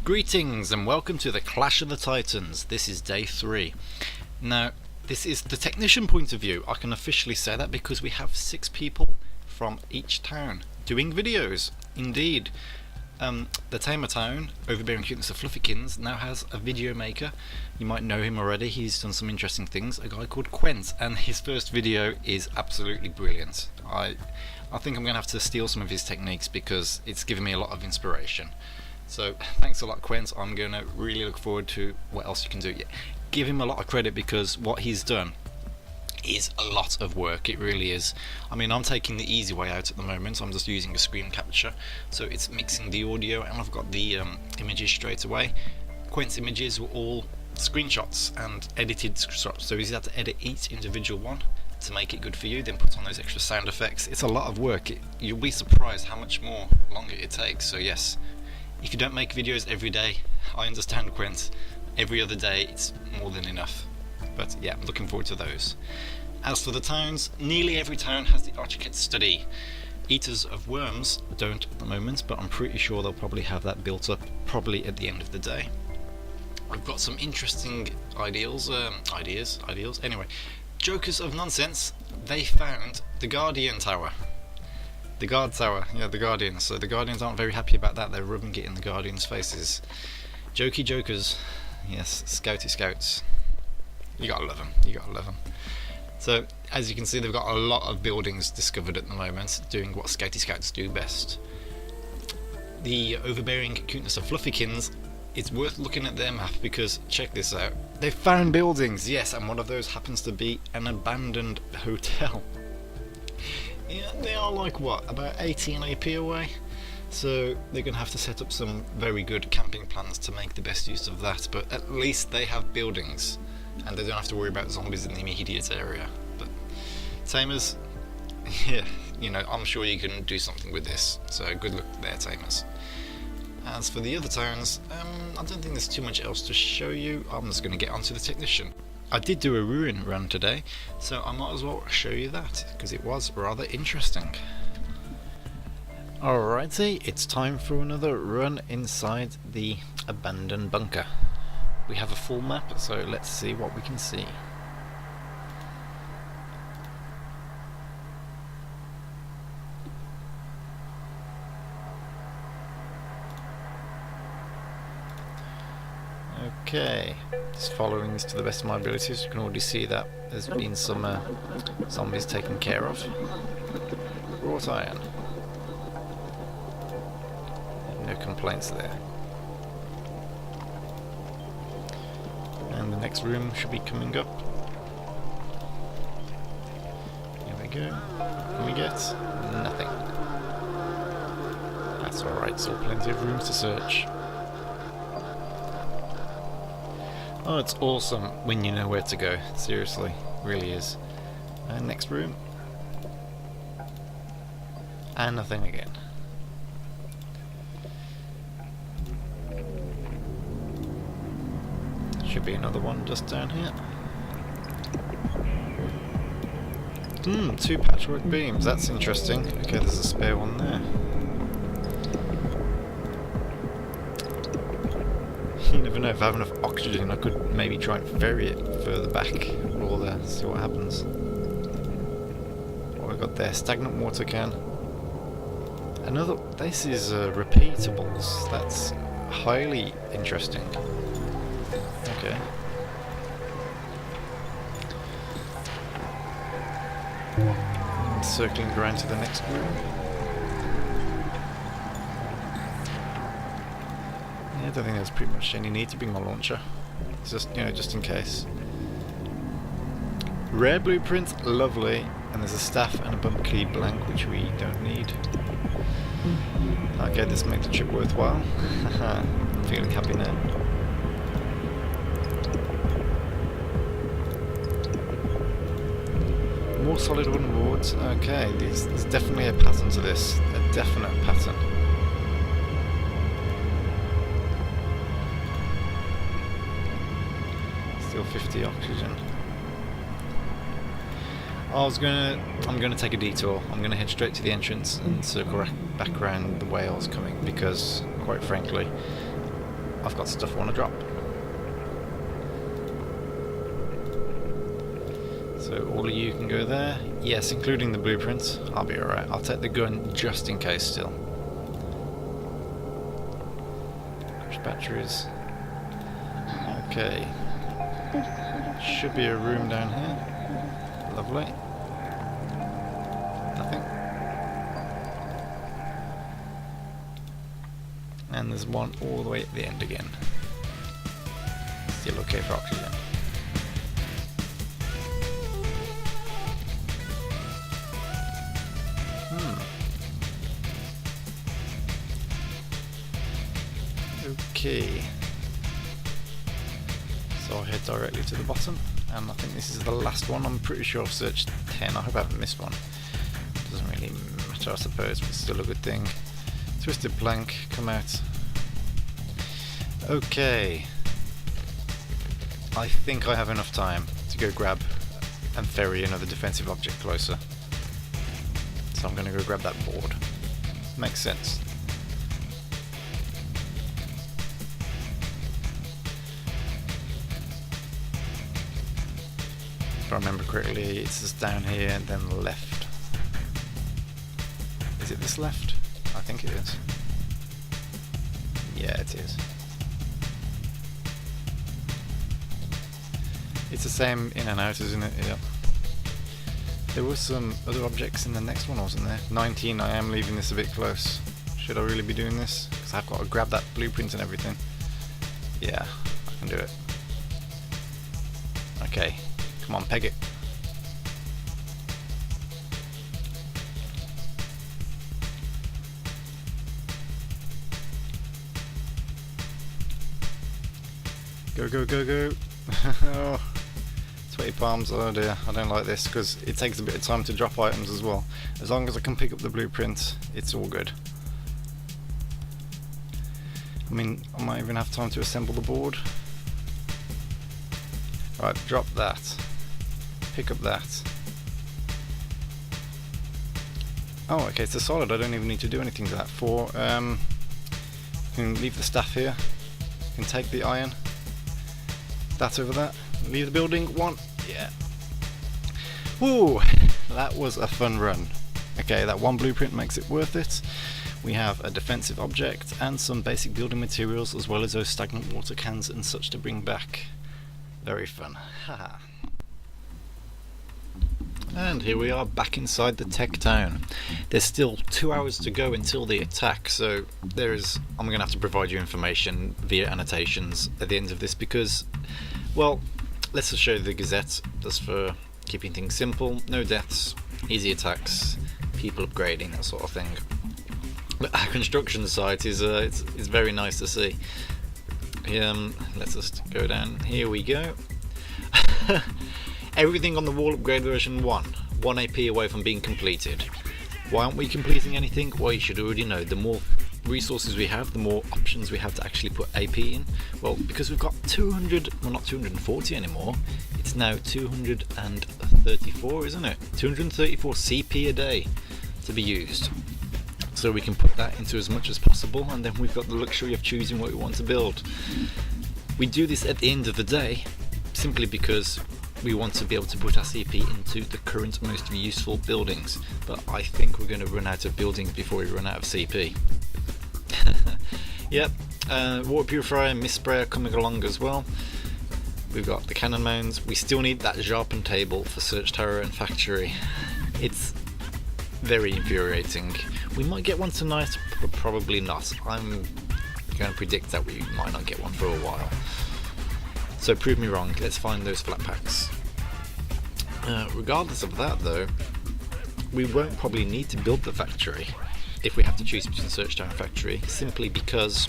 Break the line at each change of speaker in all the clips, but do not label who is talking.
Greetings and welcome to the Clash of the Titans. This is day 3. Now, this is the technician point of view. I can officially say that because we have 6 people from each town doing videos. Indeed, the Tamer town, overbearing cuteness of Fluffykins, now has a video maker. You might know him already. He's done some interesting things. A guy called Quent, and his first video is absolutely brilliant. I think I'm going to have to steal some of his techniques because it's given me a lot of inspiration. So thanks a lot, Quent. I'm going to really look forward to what else you can do. Give him a lot of credit because what he's done is a lot of work. It really is. I mean, I'm taking the easy way out at the moment. I'm just using a screen capture, so it's mixing the audio and I've got the images straight away. Quent's images were all screenshots and edited shots, so he's had to edit each individual one to make it good for you, then put on those extra sound effects. It's a lot of work. You'll be surprised how much more longer it takes. So yes, if you don't make videos every day, I understand, Quent. Every other day it's more than enough. But yeah, I'm looking forward to those. As for the towns, nearly every town has the Archicad study. Eaters of Worms don't at the moment, but I'm pretty sure they'll probably have that built up probably at the end of the day. I've got some interesting ideals. Anyway, jokers of nonsense, they found the Guardian Tower. The Guard Tower, yeah, the Guardians. So the Guardians aren't very happy about that. They're rubbing it in the Guardians' faces. Jokey jokers. Yes, Scouty Scouts. You gotta love them. You gotta love them. So, as you can see, they've got a lot of buildings discovered at the moment, doing what Scouty Scouts do best. The overbearing cuteness of Fluffykins, it's worth looking at their map because, check this out, they've found buildings, yes, and one of those happens to be an abandoned hotel. Yeah, they are like, what, about 18 AP away? So they're going to have to set up some very good camping plans to make the best use of that, but at least they have buildings and they don't have to worry about zombies in the immediate area. But Tamers, yeah, you know, I'm sure you can do something with this, so good luck there, Tamers. As for the other towns, I don't think there's too much else to show you. I'm just going to get onto the technician. I did do a ruin run today, so I might as well show you that, because it was rather interesting. Alrighty, it's time for another run inside the abandoned bunker. We have a full map, so let's see what we can see. Okay, just following this to the best of my abilities. You can already see that there's been some zombies taken care of. Wrought iron. No complaints there. And the next room should be coming up. Here we go. What can we get? Nothing. That's alright, still plenty of rooms to search. Oh, it's awesome when you know where to go. Seriously, really is. And next room. And nothing again. Should be another one just down here. 2 patchwork beams, that's interesting. Okay, there's a spare one there. You never know, if I have enough oxygen I could maybe try and ferry it further back or there, see what happens. What we got there, stagnant water can. Another, this is repeatables, that's highly interesting. Okay. Circling around to the next room. I don't think there's pretty much any need to bring my launcher. It's just, you know, just in case. Rare blueprint, lovely. And there's a staff and a bump key blank, which we don't need. Okay, this makes the trip worthwhile. I'm feeling happy now. More solid wooden boards. Okay, there's definitely a pattern to this. A definite pattern. Still 50 oxygen. I'm gonna take a detour. I'm gonna head straight to the entrance and circle back around the way I was coming because, quite frankly, I've got stuff I want to drop. So all of you can go there. Yes, including the blueprints. I'll be alright. I'll take the gun just in case still. Push batteries. Okay. Should be a room down here. Lovely. Nothing. And there's one all the way at the end again. Still okay for oxygen. Okay. So I'll head directly to the bottom, and I think this is the last one. I'm pretty sure I've searched 10. I hope I haven't missed one. Doesn't really matter, I suppose, but it's still a good thing. Twisted plank, come out. Okay. I think I have enough time to go grab and ferry another defensive object closer. So I'm going to go grab that board. Makes sense. If I remember correctly, it's just down here and then left. Is it this left? I think it is. Yeah, it is. It's the same in and out, isn't it? Yeah. There were some other objects in the next one, wasn't there? 19, I am leaving this a bit close. Should I really be doing this? Because I've got to grab that blueprint and everything. Yeah, I can do it. Okay, come on, peg it. Go, go, go, go. Oh, sweaty palms. Oh dear, I don't like this because it takes a bit of time to drop items as well. As long as I can pick up the blueprint, it's all good. I mean, I might even have time to assemble the board. Right, drop that. Pick up that. Oh, okay, it's a solid. I don't even need to do anything to that. You can leave the staff here. You can take the iron. That's over there. Leave the building. One. Yeah. Woo! That was a fun run. Okay, that one blueprint makes it worth it. We have a defensive object and some basic building materials, as well as those stagnant water cans and such to bring back. Very fun. Haha. And here we are back inside the TechTown. There's still 2 hours to go until the attack, so I'm going to have to provide you information via annotations at the end of this because, well, let's just show you the Gazette, just for keeping things simple. No deaths, easy attacks, people upgrading, that sort of thing. But our construction site is it's very nice to see. Let's just go down. Here we go. Everything on the wall upgrade version 1 AP away from being completed. Why aren't we completing anything? Well, you should already know. The more resources we have, the more options we have to actually put AP in. Well, because we've got 200, well, not 240 anymore. It's now 234, isn't it? 234 CP a day to be used. So we can put that into as much as possible, and then we've got the luxury of choosing what we want to build. We do this at the end of the day simply because we want to be able to put our CP into the current most useful buildings, but I think we're going to run out of buildings before we run out of CP. Yep, water purifier and mist sprayer coming along as well. We've got the cannon mounds. We still need that Jarpen table for search tower and factory. It's very infuriating. We might get one tonight, but probably not. I'm going to predict that we might not get one for a while. So prove me wrong. Let's find those flat packs. Regardless of that though, we won't probably need to build the factory if we have to choose between search tower and factory, simply because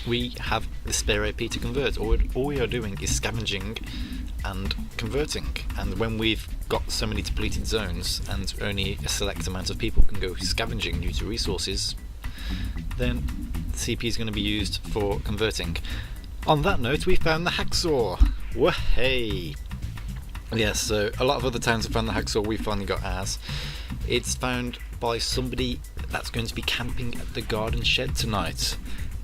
we have the spare AP to convert. All we are doing is scavenging and converting, and when we've got so many depleted zones and only a select amount of people can go scavenging due to resources, then CP is going to be used for converting. On that note, we found the hacksaw. Whoa-hey! Yes, so a lot of other towns have found the hacksaw, we finally got ours. It's found by somebody that's going to be camping at the garden shed tonight.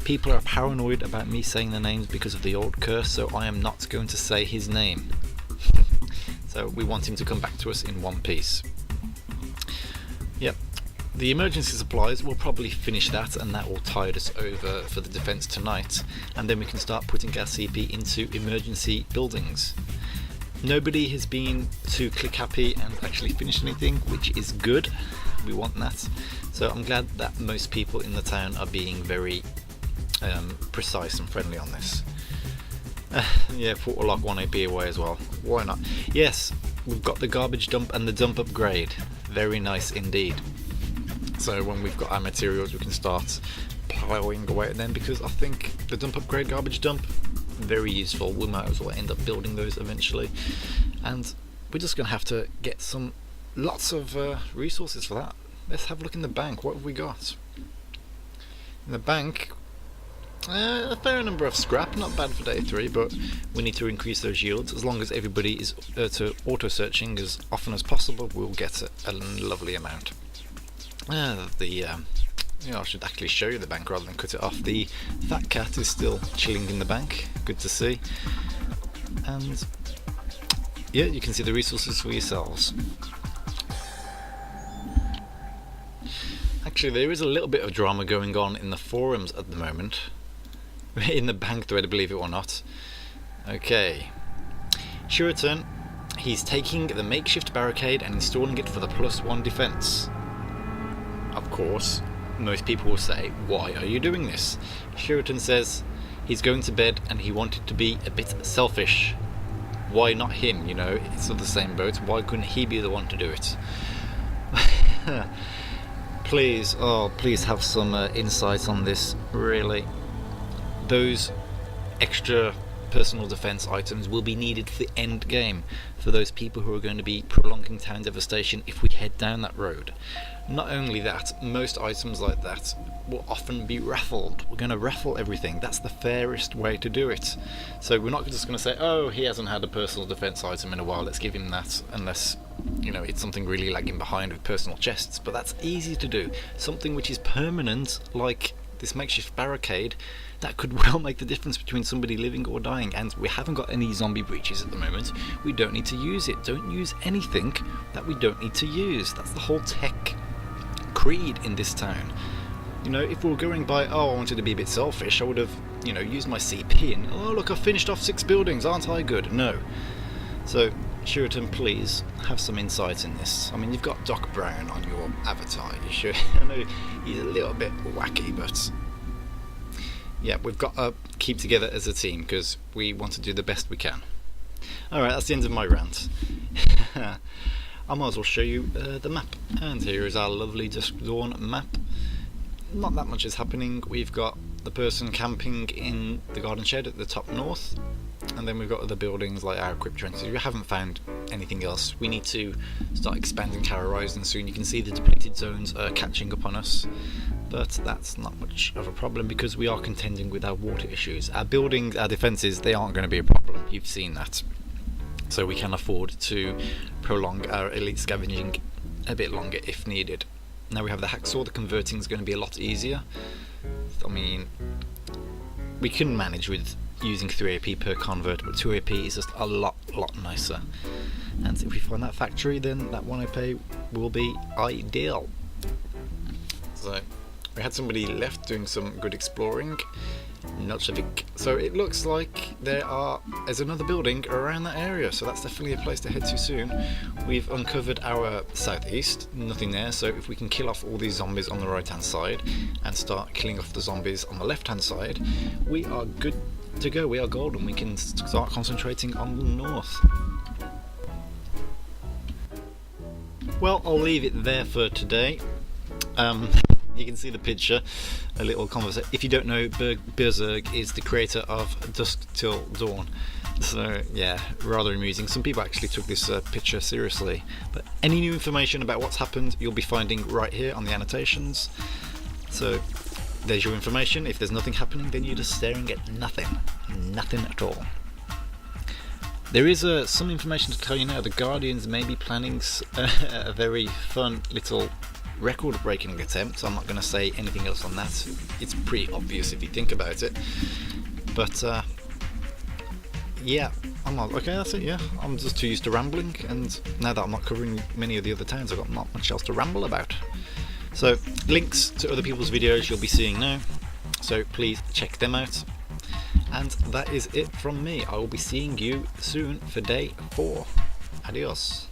People are paranoid about me saying the names because of the old curse, so I am not going to say his name. So we want him to come back to us in one piece. Yep. The emergency supplies will probably finish that, and that will tide us over for the defense tonight, and then we can start putting our CP into emergency buildings. Nobody has been too click happy and actually finished anything, which is good. We want that. So I'm glad that most people in the town are being very precise and friendly on this. Yeah, put a lock 1 AP away as well. Why not? Yes, we've got the garbage dump and the dump upgrade. Very nice indeed. So when we've got our materials, we can start ploughing away at them, because I think the dump upgrade, garbage dump, very useful. We might as well end up building those eventually, and we're just gonna have to get lots of resources for that. Let's have a look in the bank. What have we got in the bank? A fair number of scrap, not bad for day 3, but we need to increase those yields. As long as everybody is to auto searching as often as possible, we'll get a lovely amount. I should actually show you the bank rather than cut it off. The fat cat is still chilling in the bank. Good to see. And yeah, you can see the resources for yourselves. Actually, there is a little bit of drama going on in the forums at the moment. In the bank thread, believe it or not. Okay. Shuritan, he's taking the makeshift barricade and installing it for the +1 defense. Of course, most people will say, why are you doing this? Shuritan says he's going to bed and he wanted to be a bit selfish. Why not him? You know, it's of the same boat. Why couldn't he be the one to do it? Please have some insight on this, really. Those extra personal defense items will be needed for the end game, for those people who are going to be prolonging town devastation if we head down that road. Not only that, most items like that will often be raffled. We're going to raffle everything. That's the fairest way to do it. So we're not just going to say, oh, he hasn't had a personal defense item in a while, let's give him that, unless, you know, it's something really lagging behind with personal chests. But that's easy to do. Something which is permanent, like this makeshift barricade, that could well make the difference between somebody living or dying. And we haven't got any zombie breaches at the moment. We don't need to use it. Don't use anything that we don't need to use. That's the whole tech creed in this town. You know, if we were going by, oh, I wanted to be a bit selfish, I would have, you know, used my CP and, oh look, I've finished off 6 buildings, aren't I good? No. So Shuritan, please have some insight in this. I mean, you've got Doc Brown on your avatar. You should. I know he's a little bit wacky, but yeah, we've got to keep together as a team because we want to do the best we can. Alright, that's the end of my rant. I might as well show you the map. And here is our lovely Dusk Dawn map. Not that much is happening. We've got the person camping in the garden shed at the top north, and then we've got other buildings like our equipped trenches. We haven't found anything else. We need to start expanding Tower Horizon soon. You can see the depleted zones are catching up on us, but that's not much of a problem because we are contending with our water issues. Our buildings, our defences, they aren't going to be a problem. You've seen that. So we can afford to prolong our elite scavenging a bit longer if needed. Now we have the hacksaw, the converting is going to be a lot easier. I mean, we can manage with using 3 AP per convert, but 2 AP is just a lot nicer. And if we find that factory, then that 1 AP will be ideal. So we had somebody left doing some good exploring. Nochevik. So it looks like there's another building around that area, so that's definitely a place to head to soon. We've uncovered our southeast, nothing there, so if we can kill off all these zombies on the right hand side and start killing off the zombies on the left hand side, we are good to go. We are golden. We can start concentrating on the north. Well, I'll leave it there for today. You can see the picture, a little conversation. If you don't know, Berserk is the creator of Dusk Till Dawn. So yeah, rather amusing. Some people actually took this picture seriously. But any new information about what's happened, you'll be finding right here on the annotations. So there's your information. If there's nothing happening, then you're just staring at nothing. Nothing at all. There is some information to tell you now. The Guardians may be planning a very fun little record-breaking attempt. I'm not going to say anything else on that. It's pretty obvious if you think about it. But yeah, I'm not, okay, that's it, yeah. I'm just too used to rambling, and now that I'm not covering many of the other towns, I've got not much else to ramble about. So, links to other people's videos you'll be seeing now, so please check them out. And that is it from me. I will be seeing you soon for day 4. Adios.